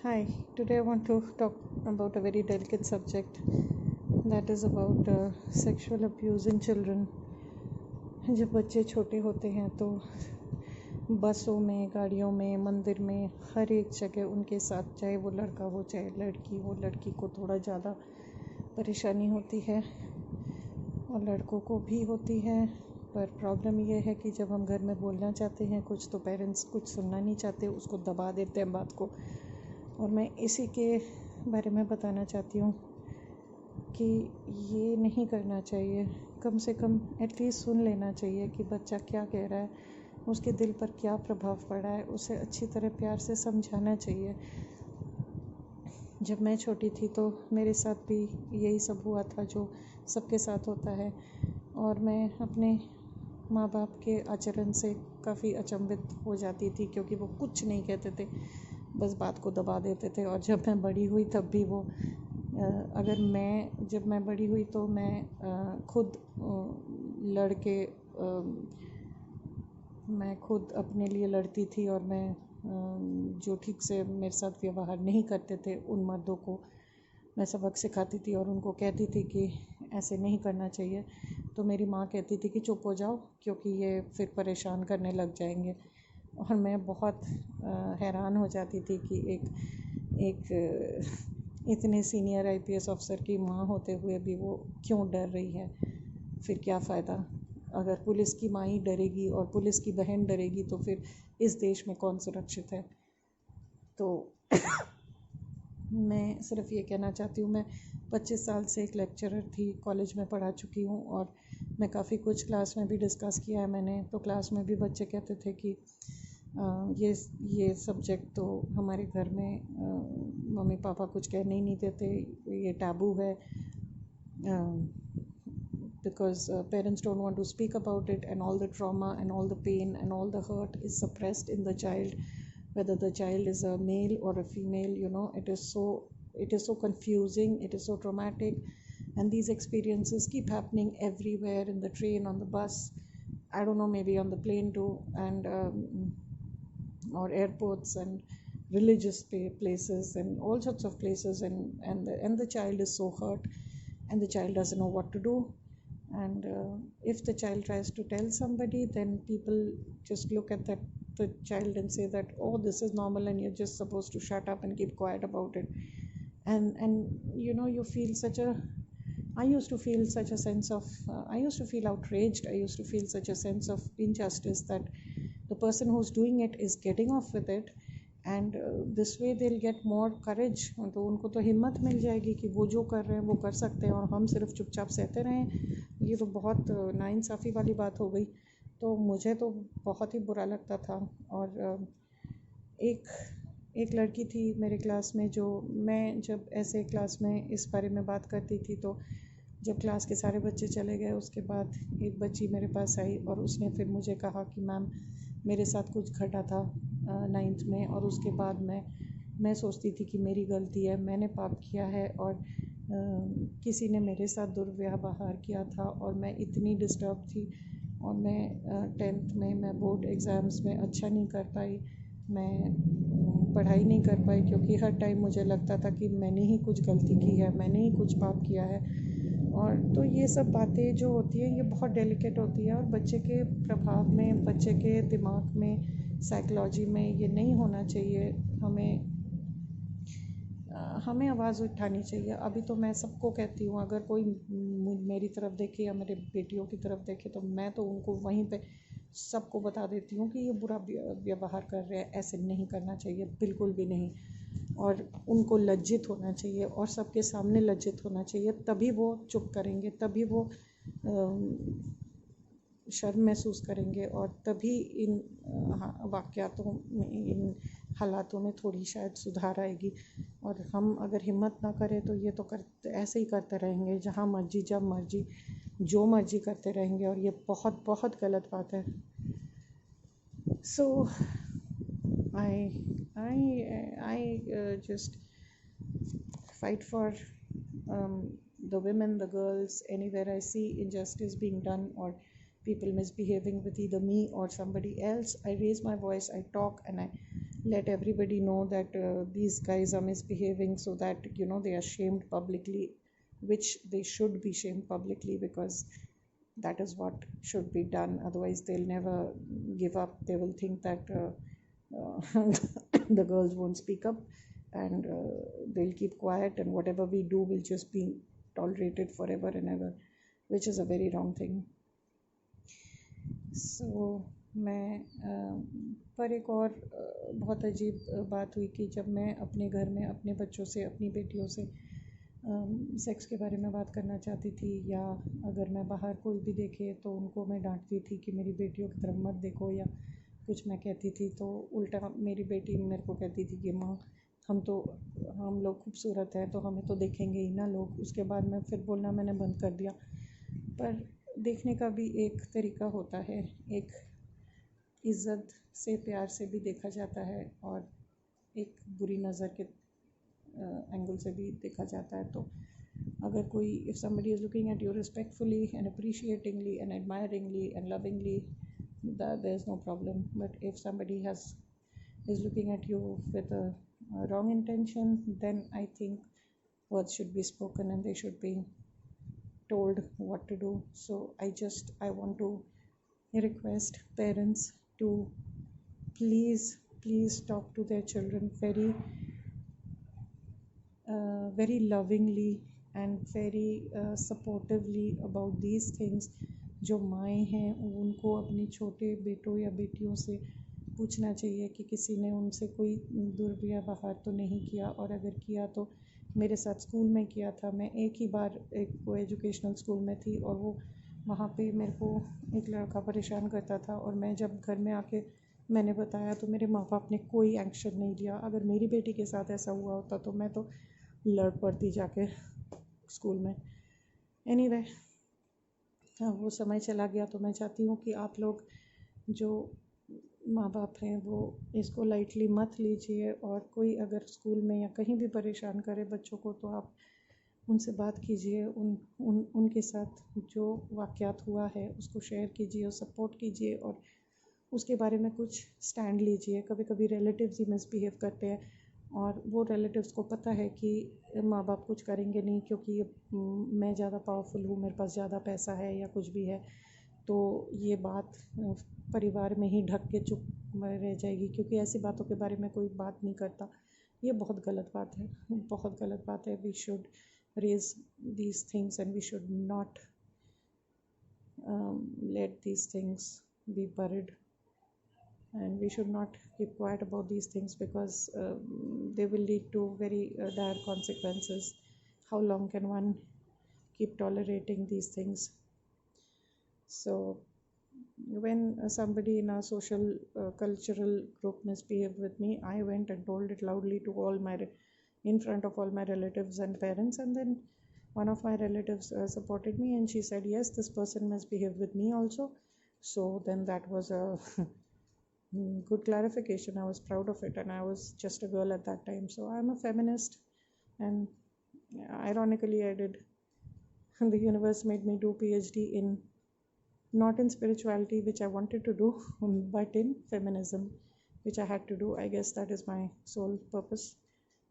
Hi, today I want to talk about a very delicate subject that is about sexual abuse in children. जब बच्चे छोटे होते हैं तो बसों में, गाड़ियों में, मंदिर में, हर एक जगह उनके साथ, चाहे वो लड़का हो चाहे लड़की हो, लड़की को थोड़ा ज़्यादा परेशानी होती है और लड़कों को भी होती है। पर प्रॉब्लम ये है कि जब हम घर में बोलना चाहते हैं कुछ तो पेरेंट्स कुछ सुनना नहीं चाहते, उसको दबा देते हैं बात को। और मैं इसी के बारे में बताना चाहती हूँ कि ये नहीं करना चाहिए। कम से कम एटलीस्ट सुन लेना चाहिए कि बच्चा क्या कह रहा है, उसके दिल पर क्या प्रभाव पड़ा है, उसे अच्छी तरह प्यार से समझाना चाहिए। जब मैं छोटी थी तो मेरे साथ भी यही सब हुआ था जो सबके साथ होता है, और मैं अपने माँ बाप के आचरण से काफ़ी अचंभित हो जाती थी क्योंकि वो कुछ नहीं कहते थे, बस बात को दबा देते थे। और जब मैं बड़ी हुई तब भी वो जब मैं बड़ी हुई तो मैं खुद अपने लिए लड़ती थी, और मैं जो ठीक से मेरे साथ व्यवहार नहीं करते थे उन मर्दों को मैं सबक सिखाती थी और उनको कहती थी कि ऐसे नहीं करना चाहिए। तो मेरी माँ कहती थी कि चुप हो जाओ क्योंकि ये फिर परेशान करने लग जाएंगे। और मैं बहुत हैरान हो जाती थी कि एक इतने सीनियर आईपीएस अफसर की माँ होते हुए भी वो क्यों डर रही है। फिर क्या फ़ायदा, अगर पुलिस की माँ ही डरेगी और पुलिस की बहन डरेगी तो फिर इस देश में कौन सुरक्षित है। तो मैं सिर्फ ये कहना चाहती हूँ, मैं 25 साल से एक लेक्चरर थी, कॉलेज में पढ़ा चुकी हूँ और मैं काफ़ी कुछ क्लास में भी डिस्कस किया है मैंने। तो क्लास में भी बच्चे कहते थे कि ये सब्जेक्ट तो हमारे घर में मम्मी पापा कुछ कहने ही नहीं देते, ये टैबू है, because parents don't want to speak about it, and all the trauma and all the pain and all the hurt is suppressed in the child, whether the child is a male or a female. It is so confusing, it is so traumatic, and these experiences keep happening everywhere, in the train, on the bus, I don't know, maybe on the plane too, and or airports and religious places and all sorts of places, and the child is so hurt and the child doesn't know what to do. And if the child tries to tell somebody, then people just look at the child and say that, oh, this is normal and you're just supposed to shut up and keep quiet about it. And you feel such a I used to feel such a sense of I used to feel outraged. I used to feel such a sense of injustice that the person who's doing it is getting off with it, and this way they'll get more courage. तो उनको तो हिम्मत मिल जाएगी कि वो जो कर रहे हैं वो कर सकते हैं और हम सिर्फ चुपचाप सहते रहें। ये तो बहुत नाइंसाफ़ी वाली बात हो गई। तो मुझे तो बहुत ही बुरा लगता था। और एक लड़की थी मेरे क्लास में, जो मैं जब ऐसे क्लास में इस बारे में बात करती थी तो जब क्लास के सारे बच्चे चले गए उसके बाद एक बच्ची मेरे पास आई और उसने फिर मुझे कहा कि मैम, मेरे साथ कुछ घटा था 9th में, और उसके बाद मैं सोचती थी कि मेरी गलती है, मैंने पाप किया है, और किसी ने मेरे साथ दुर्व्यवहार किया था और मैं इतनी डिस्टर्ब थी। और मैं 10th में मैं बोर्ड एग्ज़ाम्स में अच्छा नहीं कर पाई, मैं पढ़ाई नहीं कर पाई क्योंकि हर टाइम मुझे लगता था कि मैंने ही कुछ गलती की है, मैंने ही कुछ पाप किया है। और तो ये सब बातें जो होती हैं ये बहुत डेलिकेट होती है, और बच्चे के प्रभाव में, बच्चे के दिमाग में, साइकोलॉजी में ये नहीं होना चाहिए। हमें आवाज़ उठानी चाहिए। अभी तो मैं सबको कहती हूँ, अगर कोई मेरी तरफ देखे या मेरे बेटियों की तरफ देखे तो मैं तो उनको वहीं पे सबको बता देती हूँ कि ये बुरा व्यवहार कर रहे हैं, ऐसे नहीं करना चाहिए, बिल्कुल भी नहीं। और उनको लज्जित होना चाहिए और सबके सामने लज्जित होना चाहिए, तभी वो चुप करेंगे, तभी वो शर्म महसूस करेंगे, और तभी इन वाक़यातों में, इन हालातों में थोड़ी शायद सुधार आएगी। और हम अगर हिम्मत ना करें तो ये तो ऐसे ही करते रहेंगे, जहाँ मर्जी, जब मर्जी, जो मर्जी करते रहेंगे, और ये बहुत बहुत गलत बात है। सो I just fight for the women, the girls. Anywhere I see injustice being done or people misbehaving with either me or somebody else, I raise my voice, I talk, and let everybody know that these guys are misbehaving, so that they are shamed publicly, which they should be shamed publicly, because that is what should be done. Otherwise they'll never give up. They will think that the girls won't speak up, and they'll keep quiet, and whatever we do will just be tolerated forever and ever, which is a very wrong thing. So मैं पर एक और बहुत अजीब बात हुई कि जब मैं अपने घर में अपने बच्चों से, अपनी बेटियों से सेक्स के बारे में बात करना चाहती थी, या अगर मैं बाहर कोई भी देखे तो उनको मैं डांटती थी कि मेरी बेटियों की तरफ मत देखो, या कुछ मैं कहती थी तो उल्टा मेरी बेटी मेरे को कहती थी कि माँ हम लोग खूबसूरत हैं तो हमें तो देखेंगे ही ना लोग। उसके बाद मैं फिर बोलना मैंने बंद कर दिया। पर देखने का भी एक तरीका होता है, एक इज़्ज़त से, प्यार से भी देखा जाता है, और एक बुरी नज़र के एंगल से भी देखा जाता है। तो अगर कोई, if somebody is looking at you respectfully and appreciatingly and admiringly and lovingly, that there's no problem. But if somebody is looking at you with a wrong intention, then I think words should be spoken and they should be told what to do. So I want to request parents to please talk to their children very lovingly and very supportively about these things. जो माएँ हैं उनको अपने छोटे बेटों या बेटियों से पूछना चाहिए कि किसी ने उनसे कोई दुर्व्यवहार तो नहीं किया, और अगर किया तो मेरे साथ स्कूल में किया था। मैं एक ही बार एक को एजुकेशनल स्कूल में थी, और वो वहाँ पे मेरे को एक लड़का परेशान करता था, और मैं जब घर में आके मैंने बताया तो मेरे माँ बाप ने कोई एक्शन नहीं लिया। अगर मेरी बेटी के साथ ऐसा हुआ होता तो मैं तो लड़ पड़ती जाके स्कूल में। एनीवे, वो समय चला गया। तो मैं चाहती हूँ कि आप लोग जो माँ बाप हैं वो इसको लाइटली मत लीजिए, और कोई अगर स्कूल में या कहीं भी परेशान करे बच्चों को तो आप उनसे बात कीजिए, उनके साथ जो वाक़यात हुआ है उसको शेयर कीजिए और सपोर्ट कीजिए, और उसके बारे में कुछ स्टैंड लीजिए। कभी कभी रिलेटिव्स ही मिसबिहेव करते हैं, और वो रिलेटिव्स को पता है कि माँ बाप कुछ करेंगे नहीं, क्योंकि मैं ज़्यादा पावरफुल हूँ, मेरे पास ज़्यादा पैसा है या कुछ भी है, तो ये बात परिवार में ही ढक के चुप रह जाएगी, क्योंकि ऐसी बातों के बारे में कोई बात नहीं करता। ये बहुत गलत बात है, बहुत गलत बात है। We should raise these things and we should not let these things be buried, and we should not keep quiet about these things, because they will lead to very dire consequences. How long can one keep tolerating these things? So when somebody in a social cultural group misbehaved with me, I went and told it loudly to in front of all my relatives and parents, and then one of my relatives supported me, and she said, yes, this person misbehaved with me also. So then that was a good clarification. I was proud of it, and I was just a girl at that time. So I'm a feminist, and ironically I did the universe made me do PhD in, not in spirituality, which I wanted to do, but in feminism, which I had to do. I guess that is my sole purpose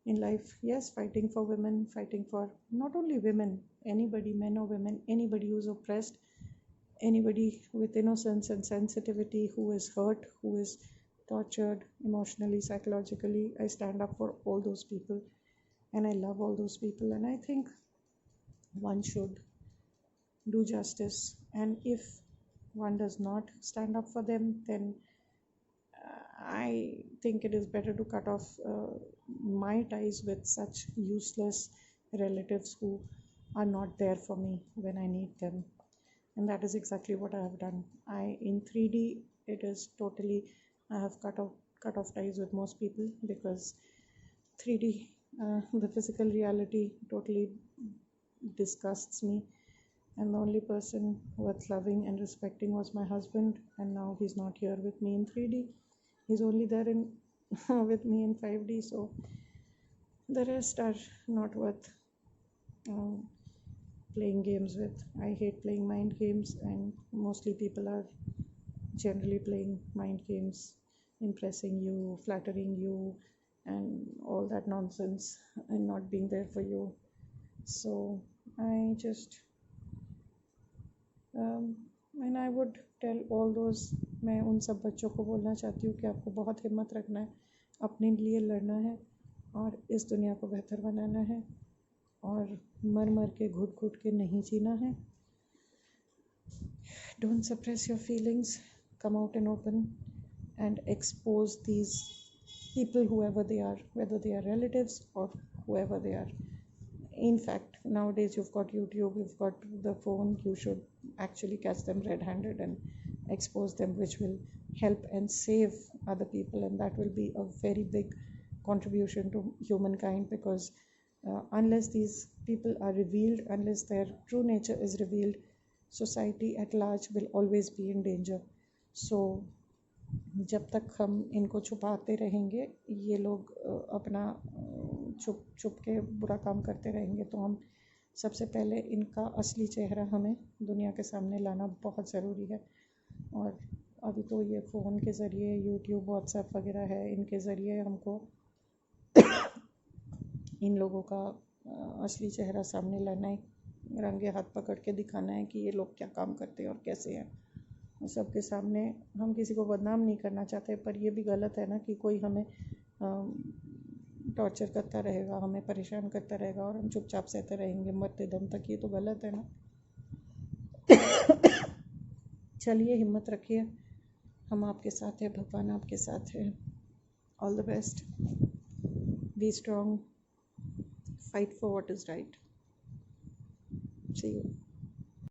in life. Yes, fighting for women, fighting for not only women, anybody, men or women, anybody who's oppressed, anybody with innocence and sensitivity, who is hurt, who is tortured emotionally, psychologically. I stand up for all those people, and I love all those people, and I think one should do justice. And if one does not stand up for them, then I think it is better to cut off my ties with such useless relatives who are not there for me when I need them. And that is exactly what I have done. In 3D, it is totally, I have cut off ties with most people, because 3D, the physical reality, totally disgusts me. And the only person worth loving and respecting was my husband, and now he's not here with me in 3D. He's only there in with me in 5D. So the rest are not worth playing games with. I hate playing mind games, and mostly people are generally playing mind games impressing you, flattering you, and all that nonsense, and not being there for you. So I just and I would tell all those, मैं उन सब बच्चों को बोलना चाहती हूँ कि आपको बहुत हिम्मत रखना है, अपने लिए लड़ना है और इस दुनिया को बेहतर बनाना है और मर मर के घुट घुट के नहीं जीना है. Don't suppress your feelings, come out and open and expose these people, whoever they are, whether they are relatives or whoever they are. In fact, nowadays you've got YouTube, you've got the phone, you should actually catch them red-handed and expose them, which will help and save other people, and that will be a very big contribution to humankind, because unless these people are revealed, unless their true nature is revealed, society at large will always be in danger. So जब तक हम इनको छुपाते रहेंगे, ये लोग अपना छुप छुप के बुरा काम करते रहेंगे, तो हम सबसे पहले इनका असली चेहरा हमें दुनिया के सामने लाना बहुत ज़रूरी है. और अभी तो ये फ़ोन के ज़रिए, यूट्यूब, व्हाट्सएप वगैरह है, इनके ज़रिए हमको इन लोगों का असली चेहरा सामने लाना है, रंगे हाथ पकड़ के दिखाना है कि ये लोग क्या काम करते हैं और कैसे हैं. सबके सामने हम किसी को बदनाम नहीं करना चाहते, पर ये भी गलत है ना कि कोई हमें टॉर्चर करता रहेगा, हमें परेशान करता रहेगा और हम चुपचाप सहते रहेंगे मरते दम तक. ये तो गलत है ना. चलिए, हिम्मत रखिए, हम आपके साथ हैं, भगवान आपके साथ है. All the best, be strong, fight for what is right. See you.